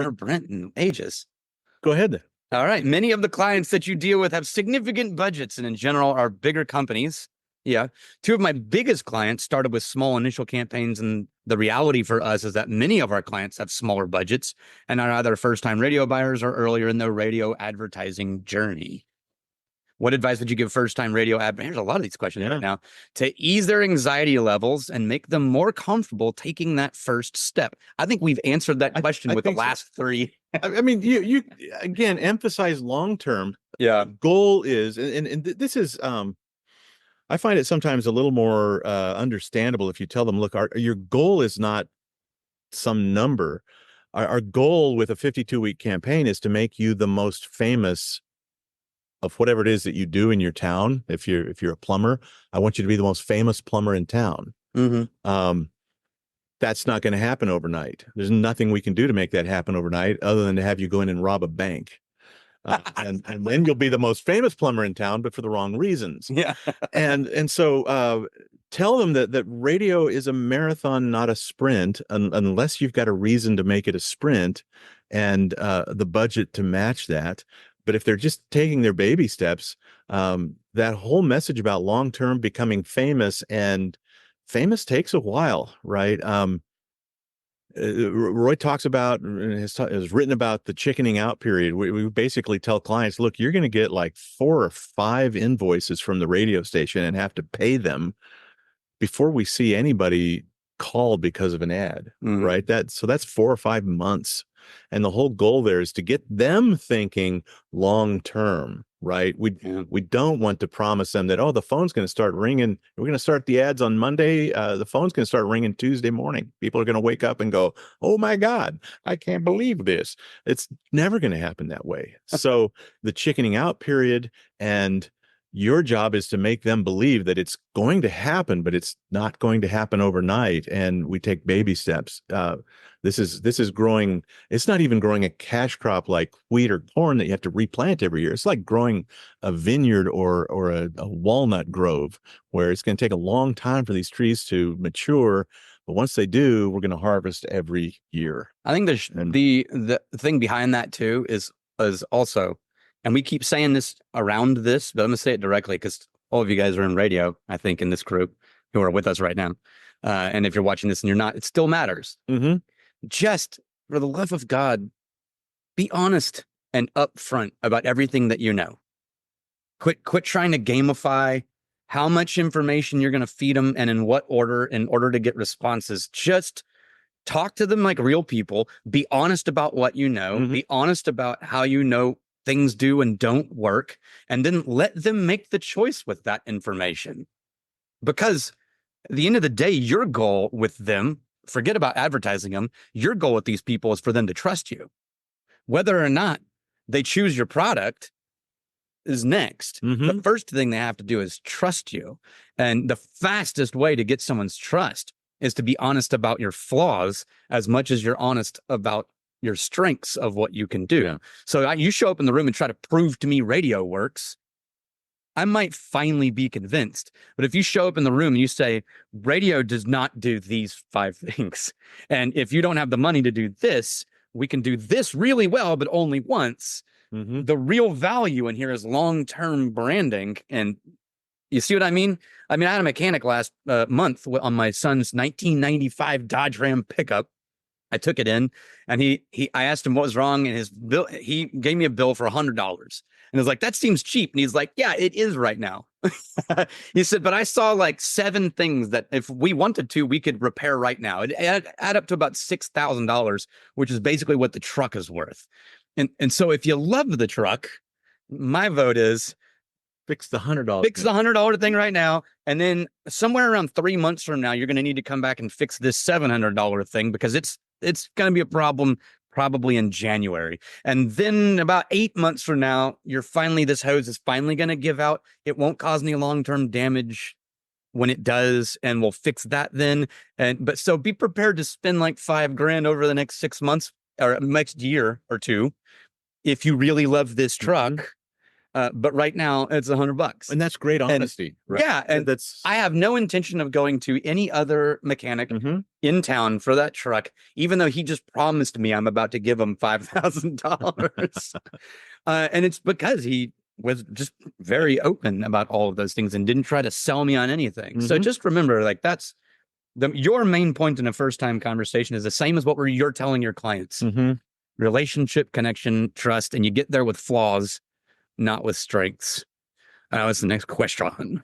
for Brent in ages. Go ahead then. All right. Many of the clients that you deal with have significant budgets and in general are bigger companies. Yeah. Two of my biggest clients started with small initial campaigns. And the reality for us is that many of our clients have smaller budgets and are either first-time radio buyers or earlier in their radio advertising journey. What advice would you give first-time radio ad? There's a lot of these questions right now to ease their anxiety levels and make them more comfortable taking that first step. I think we've answered that question with the last three. I mean, you again emphasize long-term. Yeah. Goal is, and this is, I find it sometimes a little more understandable if you tell them, look, your goal is not some number. Our goal with a 52-week campaign is to make you the most famous of whatever it is that you do in your town. If you're a plumber, I want you to be the most famous plumber in town. Mm-hmm. That's not going to happen overnight. There's nothing we can do to make that happen overnight other than to have you go in and rob a bank. And then you'll be the most famous plumber in town, but for the wrong reasons. Yeah. and so tell them that radio is a marathon, not a sprint, unless you've got a reason to make it a sprint and the budget to match that. But if they're just taking their baby steps, that whole message about long-term becoming famous, and famous takes a while, right? Roy talks about, has written about the chickening out period. We basically tell clients, look, you're going to get like 4 or 5 invoices from the radio station and have to pay them before we see anybody called because of an ad, right? So that's 4 or 5 months. And the whole goal there is to get them thinking long term, right? We don't want to promise them that, oh, the phone's going to start ringing. We're going to start the ads on Monday. The phone's going to start ringing Tuesday morning. People are going to wake up and go, oh my God, I can't believe this. It's never going to happen that way. So the chickening out period, and your job is to make them believe that it's going to happen, but it's not going to happen overnight. And we take baby steps. This is growing. It's not even growing a cash crop like wheat or corn that you have to replant every year. It's like growing a vineyard or a walnut grove, where it's going to take a long time for these trees to mature. But once they do, we're going to harvest every year. I think the thing behind that too is also, and we keep saying this around this, but I'm going to say it directly because all of you guys are in radio, I think, in this group who are with us right now. And if you're watching this and you're not, it still matters. Just for the love of God, be honest and upfront about everything that you know. Quit trying to gamify how much information you're going to feed them and in what order in order to get responses. Just talk to them like real people. Be honest about what you know. Be honest about how you know things do and don't work, and then let them make the choice with that information. Because at the end of the day, your goal with them, forget about advertising them, your goal with these people is for them to trust you. Whether or not they choose your product is next. The first thing they have to do is trust you. And the fastest way to get someone's trust is to be honest about your flaws as much as you're honest about your strengths of what you can do. So you show up in the room and try to prove to me radio works, I might finally be convinced. But if you show up in the room and you say, radio does not do these 5 things, and if you don't have the money to do this, we can do this really well, but only once. The real value in here is long-term branding. And you see what I mean? I had a mechanic last month on my son's 1995 Dodge Ram pickup. I took it in, and I asked him what was wrong, and his bill, he gave me a bill for $100, and I was like, that seems cheap. And he's like, yeah, it is right now. He said, but I saw like 7 things that if we wanted to, we could repair right now. It add up to about $6,000, which is basically what the truck is worth. And so if you love the truck, my vote is fix the $100. Fix the $100 thing right now. And then somewhere around 3 months from now, you're going to need to come back and fix this $700 thing, because it's going to be a problem probably in January. And then about 8 months from now, this hose is finally going to give out. It won't cause any long-term damage when it does, and we'll fix that then. But so be prepared to spend like $5,000 over the next 6 months or next year or two. If you really love this truck, But right now it's $100. And that's great honesty, right? Yeah, and that's I have no intention of going to any other mechanic Mhm. in town for that truck, even though he just promised me I'm about to give him $5,000. And it's because he was just very open about all of those things and didn't try to sell me on anything. So Mhm. just remember, like that's your main point in a first time conversation is the same as what you're telling your clients. Mhm. Relationship, connection, trust, and you get there with flaws, not with strengths. What's the next question?